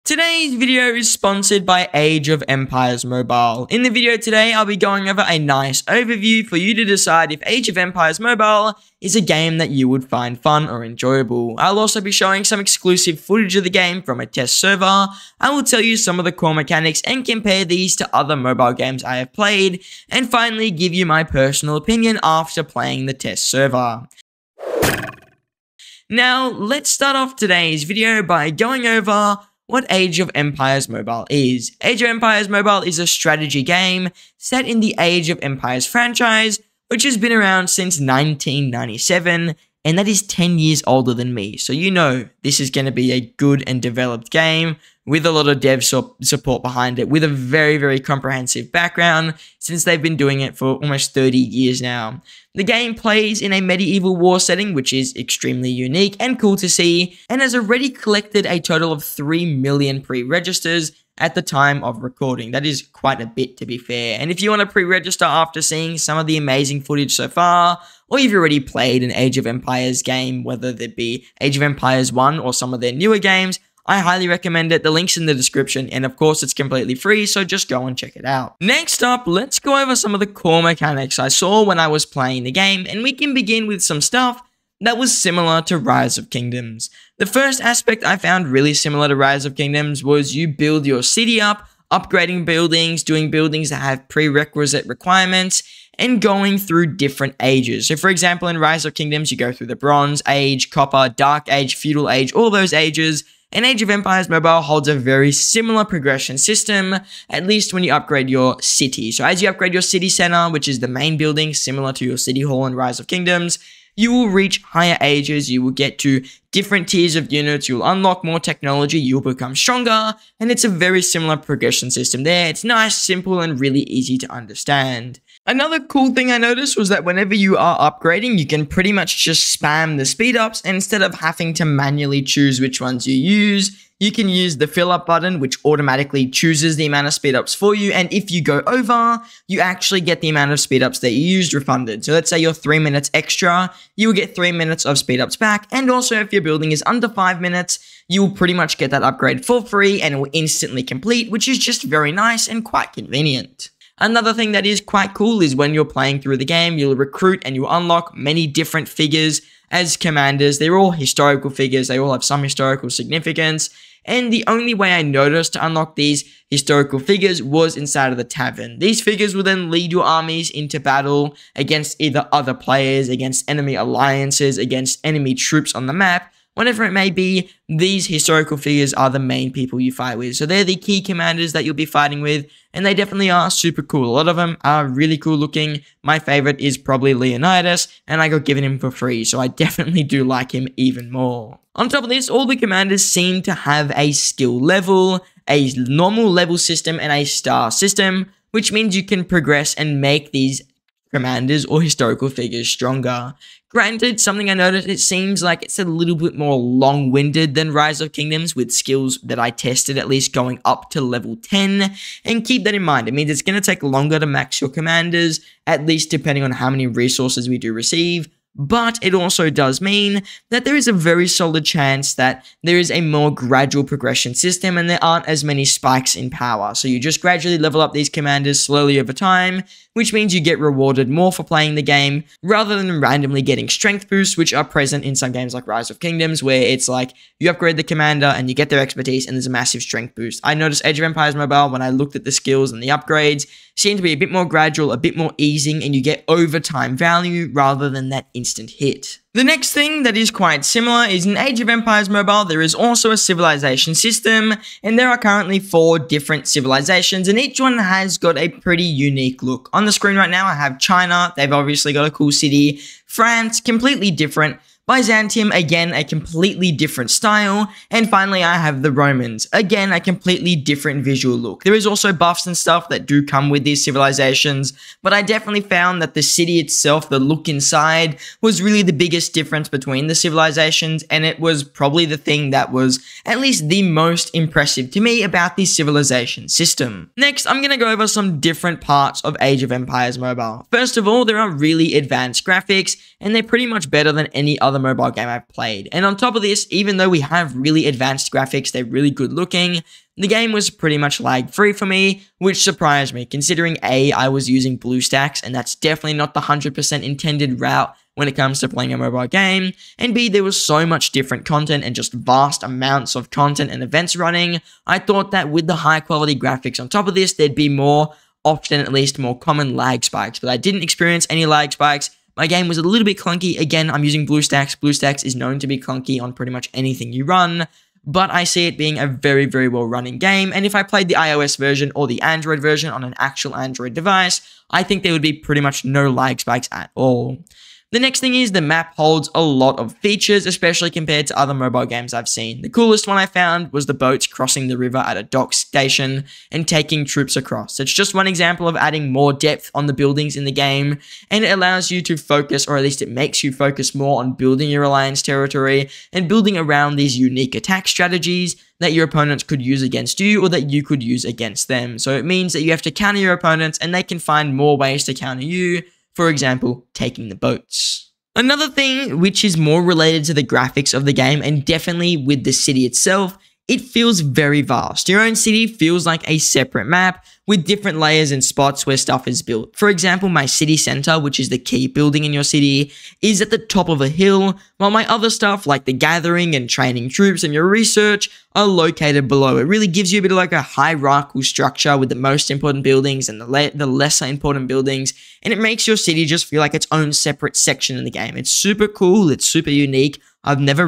Today's video is sponsored by Age of Empires Mobile. In the video today, I'll be going over a nice overview for you to decide if Age of Empires Mobile is a game that you would find fun or enjoyable. I'll also be showing some exclusive footage of the game from a test server. I will tell you some of the core mechanics and compare these to other mobile games I have played, and finally give you my personal opinion after playing the test server. Now, let's start off today's video by going over what Age of Empires Mobile is. Age of Empires Mobile is a strategy game set in the Age of Empires franchise, which has been around since 1997, and that is 10 years older than me. So you know this is going to be a good and developed game with a lot of dev support behind it, with a very, very comprehensive background since they've been doing it for almost 30 years now. The game plays in a medieval war setting, which is extremely unique and cool to see, and has already collected a total of 3 million pre-registers at the time of recording. That is quite a bit, to be fair. And if you want to pre-register after seeing some of the amazing footage so far, or you've already played an Age of Empires game, whether it be Age of Empires 1 or some of their newer games, I highly recommend it. The link's in the description, and of course it's completely free, so just go and check it out. Next up, let's go over some of the core mechanics I saw when I was playing the game, and we can begin with some stuff that was similar to Rise of Kingdoms. The first aspect I found really similar to Rise of Kingdoms was you build your city up, upgrading buildings, doing buildings that have prerequisite requirements, and going through different ages. So for example, in Rise of Kingdoms, you go through the Bronze Age, Copper, Dark Age, Feudal Age, all those ages. And Age of Empires Mobile holds a very similar progression system, at least when you upgrade your city. So as you upgrade your city center, which is the main building, similar to your city hall in Rise of Kingdoms, you will reach higher ages, you will get to different tiers of units, you'll unlock more technology, you'll become stronger, and it's a very similar progression system there. It's nice, simple, and really easy to understand. Another cool thing I noticed was that whenever you are upgrading, you can pretty much just spam the speed ups, and instead of having to manually choose which ones you use, you can use the fill up button, which automatically chooses the amount of speed ups for you, and if you go over, you actually get the amount of speed ups that you used refunded. So let's say you're 3 minutes extra, you will get 3 minutes of speed ups back, and also if your building is under 5 minutes, you will pretty much get that upgrade for free, and it will instantly complete, which is just very nice and quite convenient. Another thing that is quite cool is when you're playing through the game, you'll recruit and you'll unlock many different figures as commanders. They're all historical figures, they all have some historical significance, and the only way I noticed to unlock these historical figures was inside of the tavern. These figures will then lead your armies into battle against either other players, against enemy alliances, against enemy troops on the map. Whatever it may be, these historical figures are the main people you fight with. So they're the key commanders that you'll be fighting with, and they definitely are super cool. A lot of them are really cool looking. My favorite is probably Leonidas, and I got given him for free, so I definitely do like him even more. On top of this, all the commanders seem to have a skill level, a normal level system, and a star system, which means you can progress and make these commanders or historical figures stronger. Granted, something I noticed, it seems like it's a little bit more long-winded than Rise of Kingdoms with skills that I tested at least going up to level 10, and keep that in mind. It means it's going to take longer to max your commanders, at least depending on how many resources we do receive. But it also does mean that there is a very solid chance that there is a more gradual progression system and there aren't as many spikes in power. So you just gradually level up these commanders slowly over time, which means you get rewarded more for playing the game rather than randomly getting strength boosts, which are present in some games like Rise of Kingdoms, where it's like you upgrade the commander and you get their expertise and there's a massive strength boost. I noticed Age of Empires Mobile, when I looked at the skills and the upgrades, seem to be a bit more gradual, a bit more easing, and you get overtime value rather than that instant hit. The next thing that is quite similar is in Age of Empires Mobile, there is also a civilization system, and there are currently 4 different civilizations, and each one has got a pretty unique look. On the screen right now, I have China. They've obviously got a cool city. France, completely different. Byzantium, again, a completely different style. And finally, I have the Romans. Again, a completely different visual look. There is also buffs and stuff that do come with these civilizations, but I definitely found that the city itself, the look inside, was really the biggest difference between the civilizations, and it was probably the thing that was at least the most impressive to me about the civilization system. Next, I'm going to go over some different parts of Age of Empires Mobile. First of all, there are really advanced graphics, and they're pretty much better than any other mobile game I've played. And on top of this, even though we have really advanced graphics, they're really good looking, the game was pretty much lag-free for me, which surprised me, considering A, I was using BlueStacks, and that's definitely not the 100% intended route when it comes to playing a mobile game, and B, there was so much different content and just vast amounts of content and events running. I thought that with the high quality graphics on top of this, there'd be more, often at least, more common lag spikes, but I didn't experience any lag spikes. My game was a little bit clunky. Again, I'm using BlueStacks. BlueStacks is known to be clunky on pretty much anything you run, but I see it being a very, very well running game, and if I played the iOS version or the Android version on an actual Android device, I think there would be pretty much no lag spikes at all. The next thing is the map holds a lot of features, especially compared to other mobile games I've seen. The coolest one I found was the boats crossing the river at a dock station and taking troops across. It's just one example of adding more depth on the buildings in the game, and it allows you to focus, or at least it makes you focus more on building your alliance territory and building around these unique attack strategies that your opponents could use against you or that you could use against them. So it means that you have to counter your opponents and they can find more ways to counter you. For example, taking the boats. Another thing which is more related to the graphics of the game and definitely with the city itself, it feels very vast. Your own city feels like a separate map with different layers and spots where stuff is built. For example, my city center, which is the key building in your city, is at the top of a hill, while my other stuff like the gathering and training troops and your research are located below. It really gives you a bit of like a hierarchical structure with the most important buildings and the lesser important buildings, and it makes your city just feel like its own separate section in the game. It's super cool, it's super unique. I've never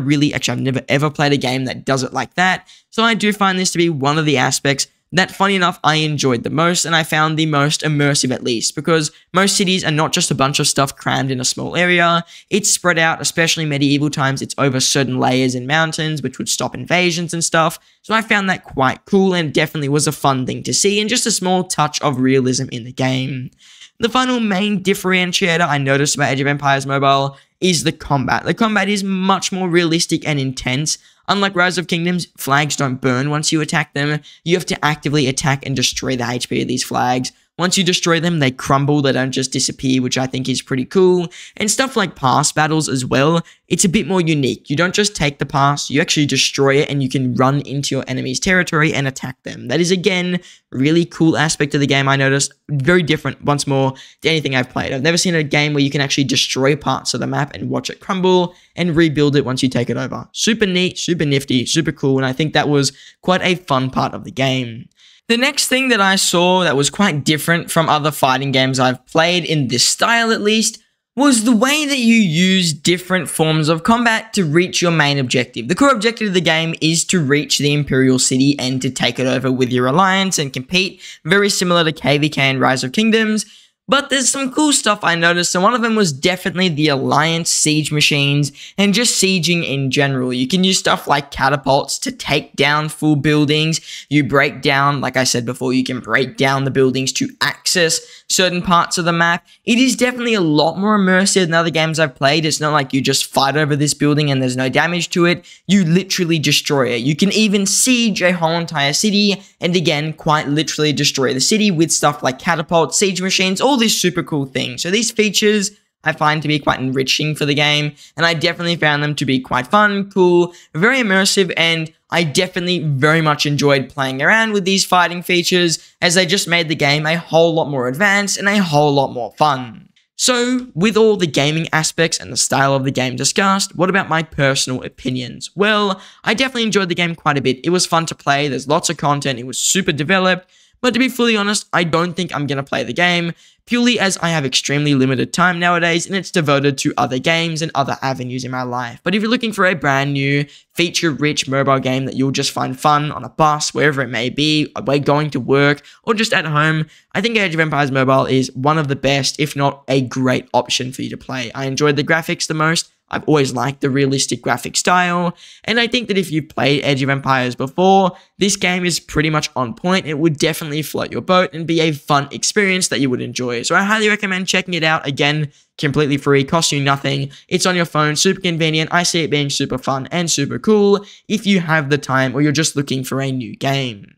ever played a game that does it like that, so I do find this to be one of the aspects that, funny enough, I enjoyed the most, and I found the most immersive at least, because most cities are not just a bunch of stuff crammed in a small area. It's spread out, especially medieval times. It's over certain layers and mountains, which would stop invasions and stuff, so I found that quite cool and definitely was a fun thing to see, and just a small touch of realism in the game. The final main differentiator I noticed about Age of Empires Mobile is the combat. The combat is much more realistic and intense. Unlike Rise of Kingdoms, flags don't burn once you attack them. You have to actively attack and destroy the HP of these flags. Once you destroy them, they crumble, they don't just disappear, which I think is pretty cool. And stuff like pass battles as well, it's a bit more unique. You don't just take the pass, you actually destroy it and you can run into your enemy's territory and attack them. That is, again, really cool aspect of the game I noticed. Very different, once more, to anything I've played. I've never seen a game where you can actually destroy parts of the map and watch it crumble and rebuild it once you take it over. Super neat, super nifty, super cool, and I think that was quite a fun part of the game. The next thing that I saw that was quite different from other fighting games I've played, in this style at least, was the way that you use different forms of combat to reach your main objective. The core objective of the game is to reach the Imperial City and to take it over with your alliance and compete, very similar to KVK and Rise of Kingdoms. But there's some cool stuff I noticed, and one of them was definitely the Alliance siege machines and just sieging in general. You can use stuff like catapults to take down full buildings. You break down, like I said before, you can break down the buildings to access certain parts of the map. It is definitely a lot more immersive than other games I've played. It's not like you just fight over this building and there's no damage to it. You literally destroy it. You can even siege a whole entire city, and again, quite literally destroy the city with stuff like catapults, siege machines, all these super cool things. So these features I find to be quite enriching for the game, and I definitely found them to be quite fun, cool, very immersive, and I definitely very much enjoyed playing around with these fighting features, as they just made the game a whole lot more advanced and a whole lot more fun. So, with all the gaming aspects and the style of the game discussed, what about my personal opinions? Well, I definitely enjoyed the game quite a bit. It was fun to play, there's lots of content, it was super developed, but to be fully honest, I don't think I'm going to play the game, purely as I have extremely limited time nowadays and it's devoted to other games and other avenues in my life. But if you're looking for a brand new, feature-rich mobile game that you'll just find fun on a bus, wherever it may be, away going to work, or just at home, I think Age of Empires Mobile is one of the best, if not a great option for you to play. I enjoyed the graphics the most. I've always liked the realistic graphic style, and I think that if you've played Age of Empires before, this game is pretty much on point. It would definitely float your boat and be a fun experience that you would enjoy. So I highly recommend checking it out. Again, completely free, costs you nothing. It's on your phone, super convenient. I see it being super fun and super cool if you have the time or you're just looking for a new game.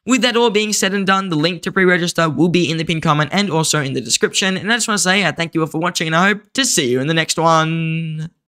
With that all being said and done, the link to pre-register will be in the pinned comment and also in the description. And I just want to say thank you all for watching, and I hope to see you in the next one.